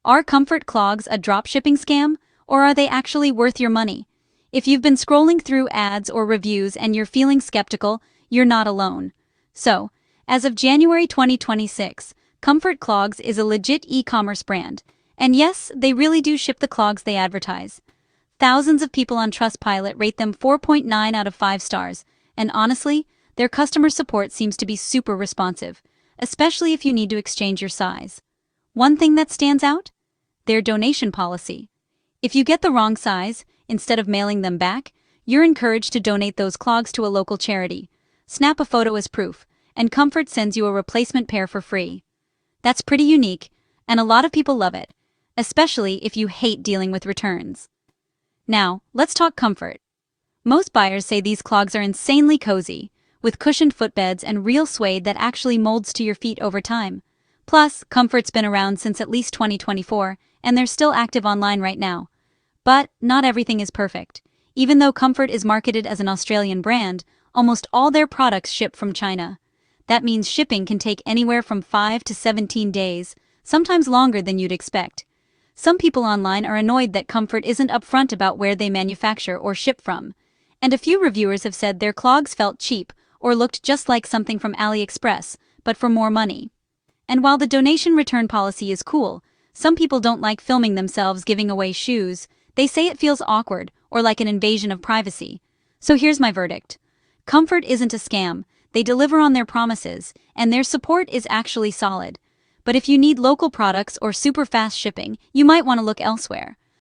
Are Qomfort Clogs a dropshipping scam, or are they actually worth your money? If you've been scrolling through ads or reviews and you're feeling skeptical, you're not alone. So, as of January 2026, Qomfort Clogs is a legit e-commerce brand. And yes, they really do ship the clogs they advertise. Thousands of people on Trustpilot rate them 4.9 out of 5 stars, and honestly, their customer support seems to be super responsive, especially if you need to exchange your size. One thing that stands out? Their donation policy. If you get the wrong size, instead of mailing them back, you're encouraged to donate those clogs to a local charity. Snap a photo as proof, and Qomfort sends you a replacement pair for free. That's pretty unique, and a lot of people love it, especially if you hate dealing with returns. Now, let's talk comfort. Most buyers say these clogs are insanely cozy, with cushioned footbeds and real suede that actually molds to your feet over time. Plus, Qomfort's been around since at least 2024, and they're still active online right now. But not everything is perfect. Even though Qomfort is marketed as an Australian brand, almost all their products ship from China. That means shipping can take anywhere from 5 to 17 days, sometimes longer than you'd expect. Some people online are annoyed that Qomfort isn't upfront about where they manufacture or ship from. And a few reviewers have said their clogs felt cheap or looked just like something from AliExpress, but for more money. And while the donation return policy is cool, some people don't like filming themselves giving away shoes. They say it feels awkward or like an invasion of privacy. So here's my verdict. Qomfort isn't a scam. They deliver on their promises, and their support is actually solid. But if you need local products or super fast shipping, you might want to look elsewhere.